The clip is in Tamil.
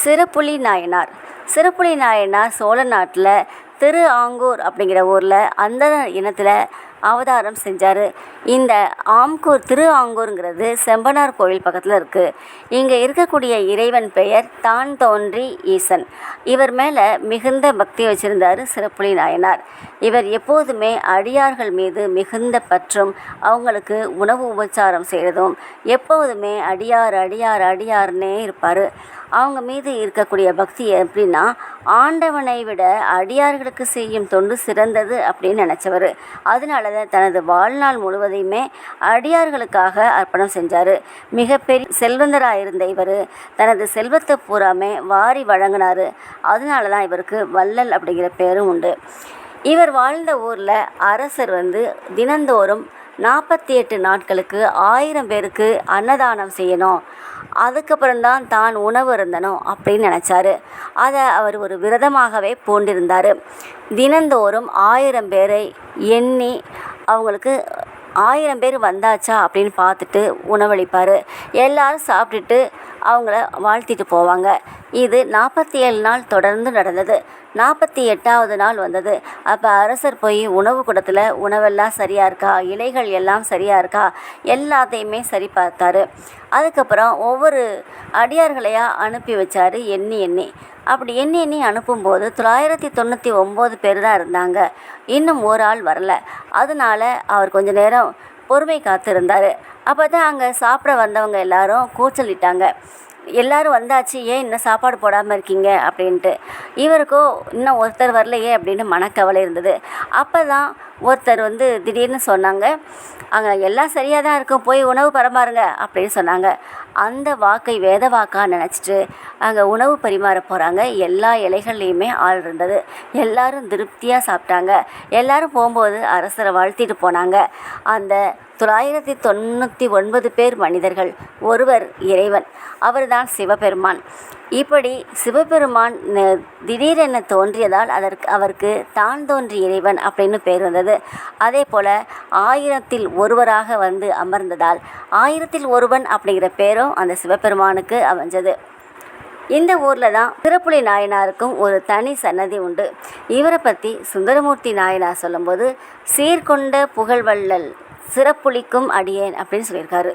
சிறப்புலி நாயனார். சிறப்புலி நாயனார் சோழ நாட்டில் திருஆங்கூர் அப்படிங்கிற ஊரில் அந்தண இனத்தில் அவதாரம் செஞ்சார். இந்த திருஆங்கூருங்கிறது செம்பனார் கோவில் பக்கத்தில் இருக்குது. இங்கே இருக்கக்கூடிய இறைவன் பெயர் தான் தோன்றி ஈசன். இவர் மேலே மிகுந்த பக்தி வச்சுருந்தார் சிறப்புலி நாயனார். இவர் எப்போதுமே அடியார்கள் மீது மிகுந்த பற்றும் அவங்களுக்கு உணவு உபச்சாரம் செய்கிறதும் எப்போதுமே அடியார் அடியார் அடியார்னே இருப்பார். அவங்க மீது இருக்கக்கூடிய பக்தி எப்படின்னா, ஆண்டவனை விட அடியார்களுக்கு செய்யும் தொண்டு சிறந்தது அப்படின்னு நினச்சவர். அதனால தான் தனது வாழ்நாள் முழுவதையுமே அடியார்களுக்காக அர்ப்பணம் செஞ்சார். மிகப்பெரிய செல்வந்தராக இருந்த இவர் தனது செல்வத்தை பூராமே வாரி வழங்கினார். அதனால தான் இவருக்கு வள்ளல் அப்படிங்கிற பேரும் உண்டு. இவர் வாழ்ந்த ஊரில் அரசர் தினந்தோறும் 48 நாட்களுக்கு 1000 பேருக்கு அன்னதானம் செய்யணும், அதுக்கப்புறம்தான் தான் உணவு இருந்தணும் அப்படின்னு நினச்சாரு. அதை அவர் ஒரு விரதமாகவே பூண்டிருந்தார். தினந்தோறும் 1000 பேரை எண்ணி அவங்களுக்கு 1000 பேர் வந்தாச்சா அப்படின்னு பார்த்துட்டு உணவளிப்பார். எல்லாரும் சாப்பிட்டுட்டு அவங்கள வாழ்த்திட்டு போவாங்க. இது 47 நாள் தொடர்ந்து நடந்தது. 48வது நாள் வந்தது. அப்போ அரசர் போய் உணவு கூடத்தில் உணவெல்லாம் சரியாக இருக்கா, இலைகள் எல்லாம் சரியாக இருக்கா, எல்லாத்தையுமே சரி பார்த்தாரு. அதுக்கப்புறம் ஒவ்வொரு அடியார்களையாக அனுப்பி வச்சார் எண்ணி. அப்படி எண்ணி அனுப்பும்போது 999 பேர் தான் இருந்தாங்க. இன்னும் ஒரு ஆள் வரல. அதனால அவர் கொஞ்ச நேரம் பொறுமை காத்திருந்தார். அப்போ தான் அங்கே சாப்பிட வந்தவங்க எல்லாரும் கூச்சலிட்டாங்க. எல்லோரும் வந்தாச்சு, ஏன் இன்னும் சாப்பாடு போடாமல் இருக்கீங்க அப்படின்ட்டு. இவருக்கோ இன்னும் ஒருத்தர் வரலையே அப்படின்னு மனக்கவலை இருந்தது. அப்போ தான் ஒருத்தர் திடீர்னு சொன்னாங்க, அங்கே எல்லாம் சரியாக தான் இருக்கும், போய் உணவு பரிமாறுங்க அப்படின்னு சொன்னாங்க. அந்த வாக்கை வேத வாக்காக நினச்சிட்டு அங்கே உணவு பரிமாற போகிறாங்க. எல்லா இலைகள்லேயுமே ஆள் இருந்தது. எல்லாரும் திருப்தியாக சாப்பிட்டாங்க. எல்லாரும் போகும்போது அரசரை வாழ்த்திட்டு போனாங்க. அந்த 999 பேர் மனிதர்கள், ஒருவர் இறைவன், அவர்தான் சிவபெருமான். இப்படி சிவபெருமான் திடீரென தோன்றியதால் அவருக்கு தான் தோன்றி இறைவன் அப்படின்னு பேர் வந்தது. அதே போல் 1000ல் ஒருவராக அமர்ந்ததால் 1000ல் ஒருவன் அப்படிங்கிற பேரும் அந்த சிவபெருமானுக்கு அமைஞ்சது. இந்த ஊரில் தான் சிறப்புலி நாயனாருக்கும் ஒரு தனி சன்னதி உண்டு. இவரை பற்றி சுந்தரமூர்த்தி நாயனார் சொல்லும்போது, சீர்கொண்ட புகழ்வள்ளல் சிறப்புலிக்கும் அடியேன் அப்படின்னு சொல்லியிருக்காரு.